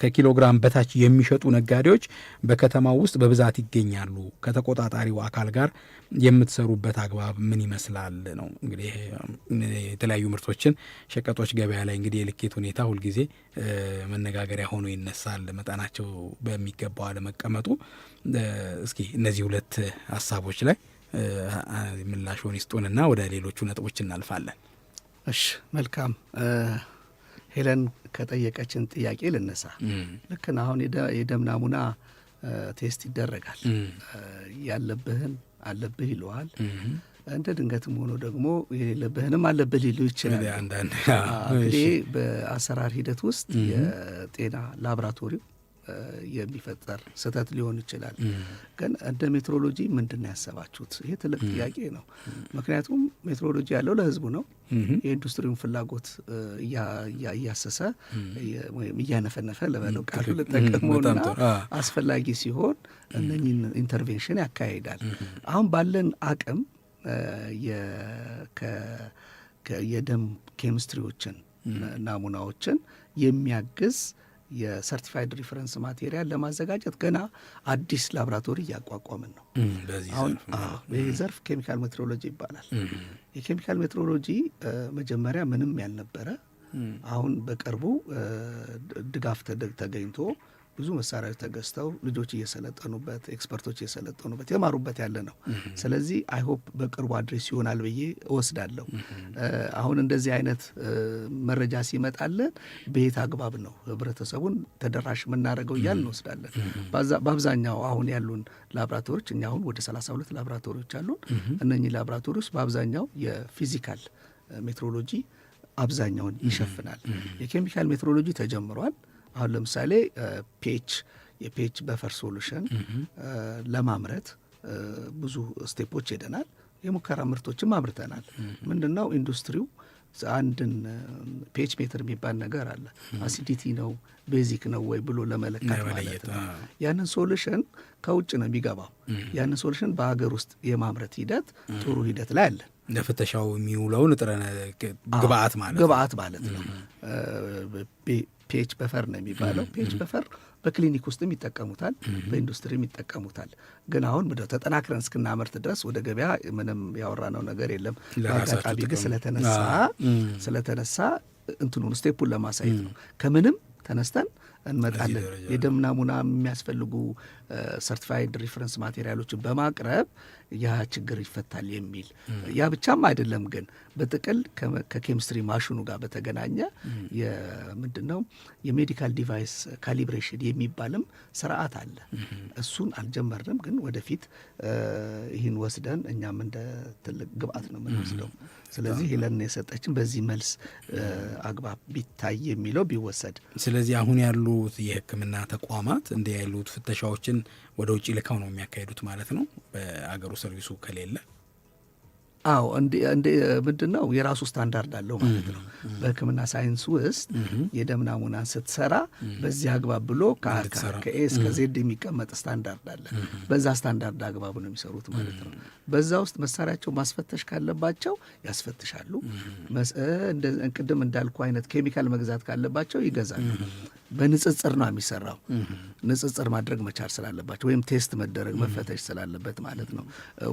ከኪሎግራም በታች የሚሸጡ ነጋዴዎች በከተማው ውስጥ በብዛት ይገኛሉ። ከተቆጣጣሪው አካል ጋር የምትሰሩበት አግባብ ምን ይመስላል ነው እንግዲህ። የተለያዩ ምርቶችን ሸቀጦች ገበያ ላይ እንግዲህ የልኬት ሁኔታ ሁልጊዜ መነጋገሪያ ሆኖ ይነሳል፣ መጠናቸው በሚገባው አለመቀመጡ። እስኪ እነዚህ ሁለት ሀሳቦች ላይ ምላሽውን ይስጡንና ወደ ሌሎቹ ነጥቦች እናልፋለን። እሺ መልካም። ሄለን ከጠየቀችን ጥያቄ ልነሳ። ልክ ነው። አሁን የደም ናሙና ቴስት ይደረጋል። ያለብህን አለብህ ይለዋል። እንደ ድንገትም ሆኖ ደግሞ የሌለብህንም አለብህ ሊሉ ይችላል። እንግዲህ በአሰራር ሂደት ውስጥ የጤና ላቦራቶሪው የሚፈጠር ስህተት ሊሆን ይችላል። ግን እንደ ሜትሮሎጂ ምንድን ነው ያሰባችሁት? ይሄ ትልቅ ጥያቄ ነው። ምክንያቱም ሜትሮሎጂ ያለው ለሕዝቡ ነው። የኢንዱስትሪውን ፍላጎት እያሰሰ ወይም እያነፈነፈ ለበለው ቃሉ ልጠቀመውና አስፈላጊ ሲሆን እነኝን ኢንተርቬንሽን ያካሂዳል። አሁን ባለን አቅም የደም ኬሚስትሪዎችን ናሙናዎችን የሚያግዝ የሰርቲፋይድ ሪፈረንስ ማቴሪያል ለማዘጋጀት ገና አዲስ ላቦራቶሪ እያቋቋምን ነው። አሁን ይህ ዘርፍ ኬሚካል ሜትሮሎጂ ይባላል። የኬሚካል ሜትሮሎጂ መጀመሪያ ምንም ያልነበረ አሁን በቅርቡ ድጋፍ ተገኝቶ ብዙ መሳሪያዎች ተገዝተው ልጆች እየሰለጠኑበት፣ ኤክስፐርቶች እየሰለጠኑበት የማሩበት ያለ ነው። ስለዚህ አይሆፕ በቅርቡ አድሬስ ይሆናል ብዬ እወስዳለሁ። አሁን እንደዚህ አይነት መረጃ ሲመጣለን በየት አግባብ ነው ህብረተሰቡን ተደራሽ የምናደርገው እያልን እንወስዳለን። በአብዛኛው አሁን ያሉን ላቦራቶሪዎች እኛ አሁን ወደ 32 ላቦራቶሪዎች አሉን። እነኚህ ላቦራቶሪዎች በአብዛኛው የፊዚካል ሜትሮሎጂ አብዛኛውን ይሸፍናል። የኬሚካል ሜትሮሎጂ ተጀምሯል። አሁን ለምሳሌ የፒኤች በፈር ሶሉሽን ለማምረት ብዙ ስቴፖች ሄደናል። የሙከራ ምርቶችም አምርተናል። ምንድን ነው ኢንዱስትሪው አንድን ፒኤች ሜትር የሚባል ነገር አለ። አሲዲቲ ነው ቤዚክ ነው ወይ ብሎ ለመለካት ማለት ነው። ያንን ሶሉሽን ከውጭ ነው የሚገባው። ያንን ሶሉሽን በሀገር ውስጥ የማምረት ሂደት ጥሩ ሂደት ላይ አለን። ለፍተሻው የሚውለው ንጥረ ግብአት ማለት ነው። ፒኤች በፈር ነው የሚባለው። ፒኤች በፈር በክሊኒክ ውስጥም ይጠቀሙታል፣ በኢንዱስትሪም ይጠቀሙታል። ግን አሁን ተጠናክረን እስክናመርት ድረስ ወደ ገበያ ምንም ያወራነው ነገር የለም። በአጋጣሚ ግን ስለተነሳ እንትኑን ስቴፑን ለማሳየት ነው። ከምንም ተነስተን እንመጣለን። የደም ናሙና የሚያስፈልጉ ሰርቲፋይድ ሪፈረንስ ማቴሪያሎችን በማቅረብ ያ ችግር ይፈታል የሚል ያ ብቻም አይደለም። ግን በጥቅል ከኬሚስትሪ ማሽኑ ጋር በተገናኘ ምንድነው የሜዲካል ዲቫይስ ካሊብሬሽን የሚባልም ስርዓት አለ። እሱን አልጀመርንም፣ ግን ወደፊት ይህን ወስደን እኛም እንደ ትልቅ ግብአት ነው የምንወስደው። ስለዚህ ሄለን የሰጠችን በዚህ መልስ አግባብ ቢታይ የሚለው ቢወሰድ። ስለዚህ አሁን ያሉት የሕክምና ተቋማት እንደ ያሉት ፍተሻዎችን ወደ ውጭ ልከው ነው የሚያካሂዱት ማለት ነው በአገሩ ሰርቪሱ ከሌለ። አዎ ምንድን ነው የራሱ ስታንዳርድ አለው ማለት ነው። በሕክምና ሳይንስ ውስጥ የደም ናሙናን ስትሰራ በዚህ አግባብ ብሎ ከኤ እስከ ዜድ የሚቀመጥ ስታንዳርድ አለ። በዛ ስታንዳርድ አግባብ ነው የሚሰሩት ማለት ነው። በዛ ውስጥ መሳሪያቸው ማስፈተሽ ካለባቸው ያስፈትሻሉ። ቅድም እንዳልኩ አይነት ኬሚካል መግዛት ካለባቸው ይገዛሉ። በንጽጽር ነው የሚሰራው። ንጽጽር ማድረግ መቻል ስላለባቸው ወይም ቴስት መደረግ መፈተሽ ስላለበት ማለት ነው።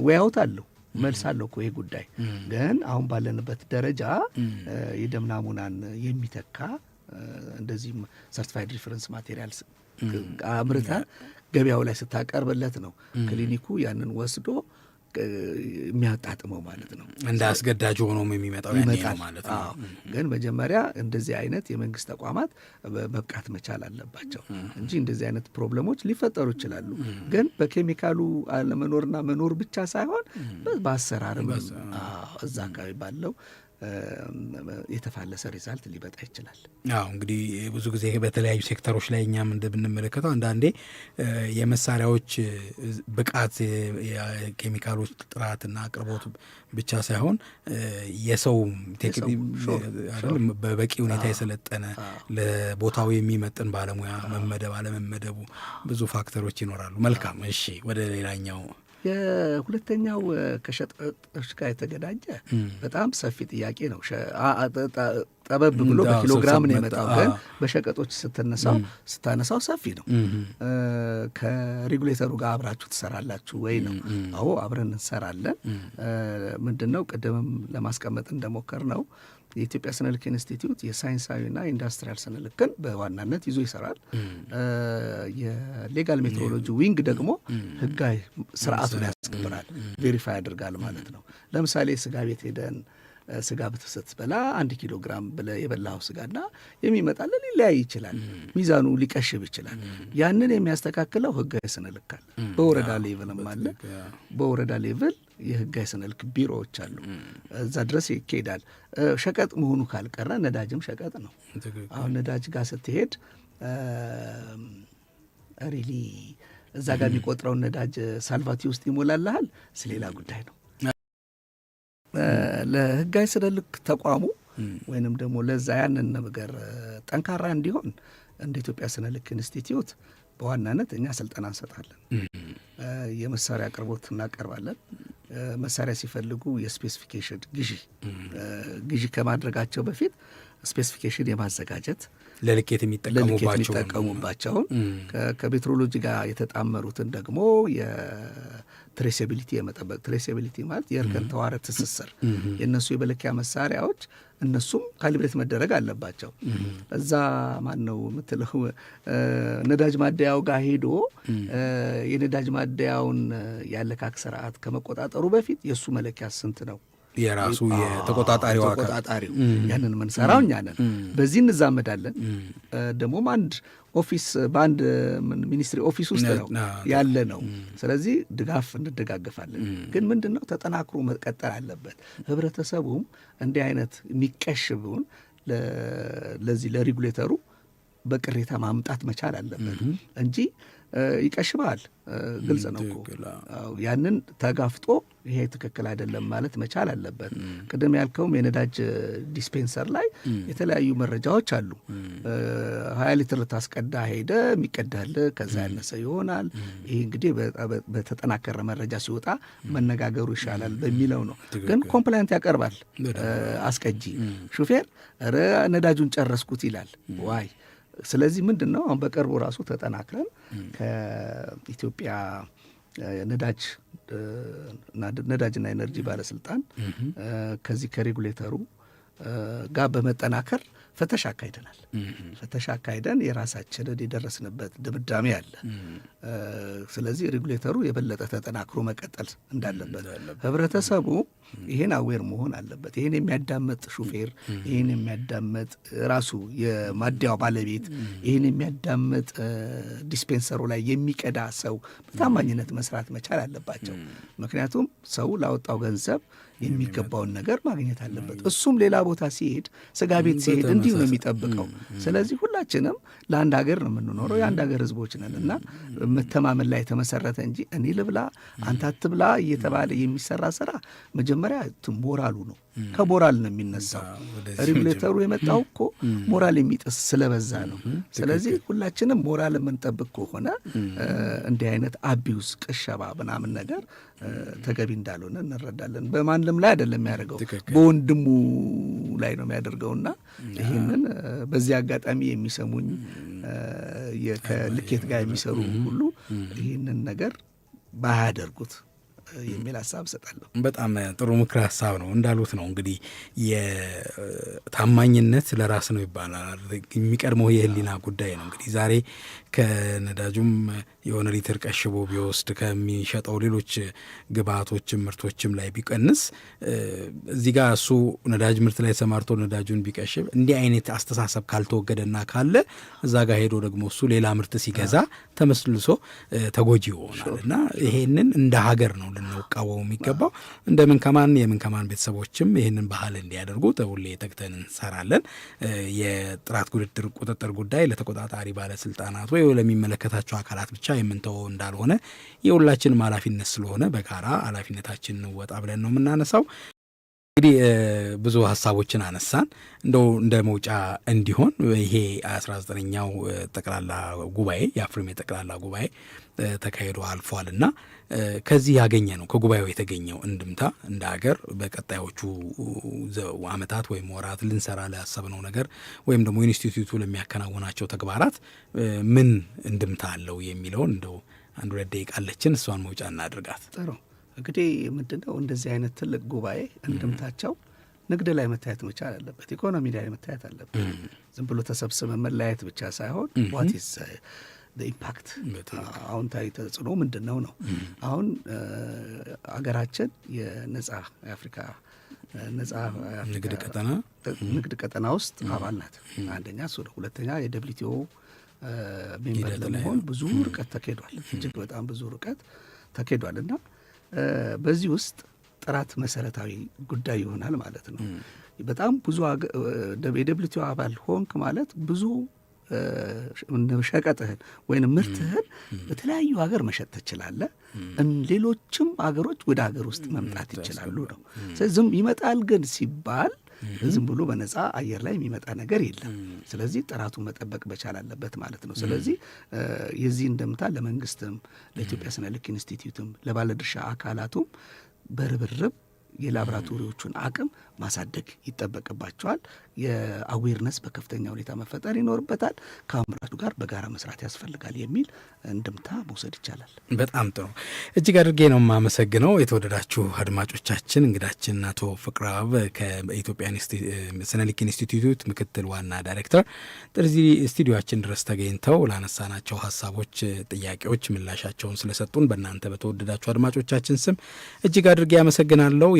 ወያውት አለው መልስ አለው እኮ ይሄ ጉዳይ። ግን አሁን ባለንበት ደረጃ የደም ናሙናን የሚተካ እንደዚህም ሰርቲፋይድ ሪፈረንስ ማቴሪያል አምርታ ገበያው ላይ ስታቀርብለት ነው ክሊኒኩ ያንን ወስዶ የሚያጣጥመው ማለት ነው። እንደ አስገዳጅ ሆኖም የሚመጣው ያኔ ነው ማለት ነው። ግን መጀመሪያ እንደዚህ አይነት የመንግስት ተቋማት መብቃት መቻል አለባቸው እንጂ እንደዚህ አይነት ፕሮብለሞች ሊፈጠሩ ይችላሉ። ግን በኬሚካሉ አለመኖርና መኖር ብቻ ሳይሆን በአሰራርም እዛ አካባቢ ባለው የተፋለሰ ሪዛልት ሊመጣ ይችላል። አዎ እንግዲህ ብዙ ጊዜ በተለያዩ ሴክተሮች ላይ እኛም እንደምንመለከተው አንዳንዴ የመሳሪያዎች ብቃት የኬሚካሎች ጥራትና አቅርቦት ብቻ ሳይሆን የሰው በበቂ ሁኔታ የሰለጠነ ለቦታው የሚመጥን ባለሙያ መመደብ አለመመደቡ ብዙ ፋክተሮች ይኖራሉ። መልካም እሺ፣ ወደ ሌላኛው የሁለተኛው ከሸቀጦች ጋር የተገናኘ በጣም ሰፊ ጥያቄ ነው። ጠበብ ብሎ በኪሎግራም ነው የመጣው፣ ግን በሸቀጦች ስታነሳው ሰፊ ነው። ከሬጉሌተሩ ጋር አብራችሁ ትሰራላችሁ ወይ ነው? አዎ አብረን እንሰራለን። ምንድን ነው ቅድምም ለማስቀመጥ እንደሞከር ነው የኢትዮጵያ ስነ ልክ ኢንስቲትዩት የሳይንሳዊና ኢንዱስትሪያል ስነ ልክን በዋናነት ይዞ ይሰራል። የሌጋል ሜትሮሎጂ ዊንግ ደግሞ ህጋዊ ስርዓቱን ያስከብራል፣ ቬሪፋይ ያደርጋል ማለት ነው። ለምሳሌ ስጋ ቤት ሄደን ስጋ ስትበላ 1 ኪሎ ግራም ብለህ የበላኸው ስጋና የሚመጣልን ሊለያይ ይችላል፣ ሚዛኑ ሊቀሽብ ይችላል። ያንን የሚያስተካክለው ህጋዊ ስነ ልክ አለ። በወረዳ ሌቭልም አለ። በወረዳ ሌቭል የህጋዊ ስነ ልክ ቢሮዎች አሉ። እዛ ድረስ ይካሄዳል። ሸቀጥ መሆኑ ካልቀረ ነዳጅም ሸቀጥ ነው። አሁን ነዳጅ ጋር ስትሄድ ሪሊ እዛ ጋር የሚቆጥረውን ነዳጅ ሳልቫቲ ውስጥ ይሞላልሃል፣ ስለሌላ ጉዳይ ነው። ለህጋዊ ስነ ልክ ተቋሙ ወይንም ደግሞ ለዛ ያንን ነገር ጠንካራ እንዲሆን እንደ ኢትዮጵያ ስነ ልክ ኢንስቲትዩት በዋናነት እኛ ስልጠና እንሰጣለን። የመሳሪያ አቅርቦት እናቀርባለን። መሳሪያ ሲፈልጉ የስፔሲፊኬሽን ግዢ ከማድረጋቸው በፊት ስፔሲፊኬሽን የማዘጋጀት ለልኬት የሚጠቀሙባቸውን ከሜትሮሎጂ ጋር የተጣመሩትን ደግሞ የትሬሲቢሊቲ የመጠበቅ ትሬሲቢሊቲ ማለት የእርከን ተዋረድ ትስስር የእነሱ የመለኪያ መሳሪያዎች እነሱም ካሊብሬት መደረግ አለባቸው። እዛ ማን ነው የምትለው ነዳጅ ማደያው ጋር ሄዶ የነዳጅ ማደያውን ያለካክ ስርዓት ከመቆጣጠሩ በፊት የእሱ መለኪያ ስንት ነው የራሱ የተቆጣጣሪው ያንን ምንሰራው እኛ ነን። በዚህ እንዛመዳለን። ደግሞም አንድ ኦፊስ በአንድ ሚኒስትሪ ኦፊስ ውስጥ ነው ያለ ነው። ስለዚህ ድጋፍ እንደጋገፋለን። ግን ምንድን ነው ተጠናክሮ መቀጠል አለበት። ህብረተሰቡም እንዲህ አይነት የሚቀሽቡን ለዚህ ለሬጉሌተሩ በቅሬታ ማምጣት መቻል አለበት እንጂ ይቀሽባል። ግልጽ ነው እኮ ያንን ተጋፍጦ ይሄ ትክክል አይደለም ማለት መቻል አለበት። ቅድም ያልከውም የነዳጅ ዲስፔንሰር ላይ የተለያዩ መረጃዎች አሉ። 20 ሊትር ታስቀዳ ሄደ የሚቀዳል ከዛ ያነሰ ይሆናል። ይሄ እንግዲህ በተጠናከረ መረጃ ሲወጣ መነጋገሩ ይሻላል በሚለው ነው። ግን ኮምፕላይንት ያቀርባል አስቀጂ ሹፌር ነዳጁን ጨረስኩት ይላል ዋይ። ስለዚህ ምንድን ነው አሁን በቅርቡ ራሱ ተጠናክረን ከኢትዮጵያ ነዳጅና ኤነርጂ ባለስልጣን ከዚህ ከሬጉሌተሩ ጋር በመጠናከር ፍተሻ አካሂደናል። ፍተሻ አካሂደን የራሳችንን የደረስንበት ድምዳሜ አለ። ስለዚህ ሬጉሌተሩ የበለጠ ተጠናክሮ መቀጠል እንዳለበት ህብረተሰቡ ይሄን አዌር መሆን አለበት። ይሄን የሚያዳመጥ ሹፌር፣ ይሄን የሚያዳመጥ ራሱ የማደያው ባለቤት፣ ይሄን የሚያዳመጥ ዲስፔንሰሩ ላይ የሚቀዳ ሰው በታማኝነት መስራት መቻል አለባቸው። ምክንያቱም ሰው ላወጣው ገንዘብ የሚገባውን ነገር ማግኘት አለበት። እሱም ሌላ ቦታ ሲሄድ ስጋ ቤት ሲሄድ እንዲሁ ነው የሚጠብቀው። ስለዚህ ሁላችንም ለአንድ ሀገር ነው የምንኖረው፣ የአንድ ሀገር ህዝቦች ነን እና መተማመን ላይ የተመሰረተ እንጂ እኔ ልብላ አንተ አትብላ እየተባለ የሚሰራ ስራ መጀመሪያ ሞራሉ ነው። ከሞራል ነው የሚነሳው። ሬጉሌተሩ የመጣው እኮ ሞራል የሚጥስ ስለበዛ ነው። ስለዚህ ሁላችንም ሞራል የምንጠብቅ ከሆነ እንዲህ አይነት አቢውስ ቅሸባ ምናምን ነገር ተገቢ እንዳልሆነ እንረዳለን። በማንም ላይ አይደለም የሚያደርገው፣ በወንድሙ ላይ ነው የሚያደርገውና ይህንን በዚህ አጋጣሚ የሚሰሙኝ ከልኬት ጋር የሚሰሩ ሁሉ ይህንን ነገር ባያደርጉት የሚል ሀሳብ እሰጣለሁ። በጣም ጥሩ ምክር ሀሳብ ነው። እንዳሉት ነው እንግዲህ የታማኝነት ለራስ ነው ይባላል። የሚቀድመው የህሊና ጉዳይ ነው። እንግዲህ ዛሬ ከነዳጁም የሆነ ሊትር ቀሽቦ ቢወስድ ከሚሸጠው ሌሎች ግብአቶችም ምርቶችም ላይ ቢቀንስ እዚህ ጋር እሱ ነዳጅ ምርት ላይ ተሰማርቶ ነዳጁን ቢቀሽብ እንዲህ አይነት አስተሳሰብ ካልተወገደና ካለ እዛ ጋር ሄዶ ደግሞ እሱ ሌላ ምርት ሲገዛ ተመስልሶ ተጎጂ ይሆናል እና ይሄንን እንደ ሀገር ነው ልንቃወሙ የሚገባው። እንደ የምንከማን ቤተሰቦችም ይህንን ባህል እንዲያደርጉ ሁሌ ተግተን እንሰራለን። የጥራት ቁጥጥር ጉዳይ ለተቆጣጣሪ ባለስልጣናት ወይ ለሚመለከታቸው አካላት ብቻ የምንተወው እንዳልሆነ የሁላችንም ኃላፊነት ስለሆነ በጋራ ኃላፊነታችን እንወጣ ብለን ነው የምናነሳው። እንግዲህ ብዙ ሀሳቦችን አነሳን። እንደው እንደ መውጫ እንዲሆን ይሄ 19ኛው ጠቅላላ ጉባኤ የአፍሪም ጠቅላላ ጉባኤ ተካሂዶ አልፏልና ከዚህ ያገኘ ነው ከጉባኤው የተገኘው እንድምታ እንደ ሀገር በቀጣዮቹ ዓመታት ወይም ወራት ልንሰራ ላሰብነው ነገር ወይም ደግሞ ኢንስቲትዩቱ ለሚያከናውናቸው ተግባራት ምን እንድምታ አለው የሚለውን እንደው አንድ ሁለት ደቂቃ አለችን፣ እሷን መውጫ እናድርጋት። ጥሩ እንግዲህ ምንድነው እንደዚህ አይነት ትልቅ ጉባኤ እንድምታቸው ንግድ ላይ መታየት መቻል አለበት፣ ኢኮኖሚ ላይ መታየት አለበት። ዝም ብሎ ተሰብስበ መለያየት ብቻ ሳይሆን ዋት ኢዝ ኢምፓክት አዎንታዊ ተጽዕኖ ምንድን ነው ነው። አሁን አገራችን የነጻ የአፍሪካ ነጻ ንግድ ቀጠና ውስጥ አባል ናት። አንደኛ እሱ ነው። ሁለተኛ የደብሊውቲኦ ሜምበር ለመሆን ብዙ ርቀት ተካሂዷል፣ እጅግ በጣም ብዙ ርቀት ተካሂዷል እና በዚህ ውስጥ ጥራት መሰረታዊ ጉዳይ ይሆናል ማለት ነው። በጣም ብዙ የደብሊውቲኦ አባል ሆንክ ማለት ብዙ ሸቀጥህን ወይም ምርትህን በተለያዩ ሀገር መሸጥ ትችላለህ። ሌሎችም ሀገሮች ወደ ሀገር ውስጥ መምጣት ይችላሉ ነው። ዝም ይመጣል ግን ሲባል ዝም ብሎ በነጻ አየር ላይ የሚመጣ ነገር የለም። ስለዚህ ጥራቱን መጠበቅ መቻል አለበት ማለት ነው። ስለዚህ የዚህ እንደምታ ለመንግስትም፣ ለኢትዮጵያ ስነ ልክ ኢንስቲትዩትም፣ ለባለድርሻ አካላቱም በርብርብ የላቦራቶሪዎቹን አቅም ማሳደግ ይጠበቅባቸዋል። የአዌርነስ በከፍተኛ ሁኔታ መፈጠር ይኖርበታል። ከአምራቹ ጋር በጋራ መስራት ያስፈልጋል የሚል እንድምታ መውሰድ ይቻላል። በጣም ጥሩ። እጅግ አድርጌ ነው የማመሰግነው። የተወደዳችሁ አድማጮቻችን እንግዳችን አቶ ፍቅረአብ ከኢትዮጵያ ስነ ልክ ኢንስቲትዩት ምክትል ዋና ዳይሬክተር እዚህ ስቱዲዮአችን ድረስ ተገኝተው ላነሳናቸው ሀሳቦች፣ ጥያቄዎች ምላሻቸውን ስለሰጡን በእናንተ በተወደዳችሁ አድማጮቻችን ስም እጅግ አድርጌ ያመሰግናለሁ።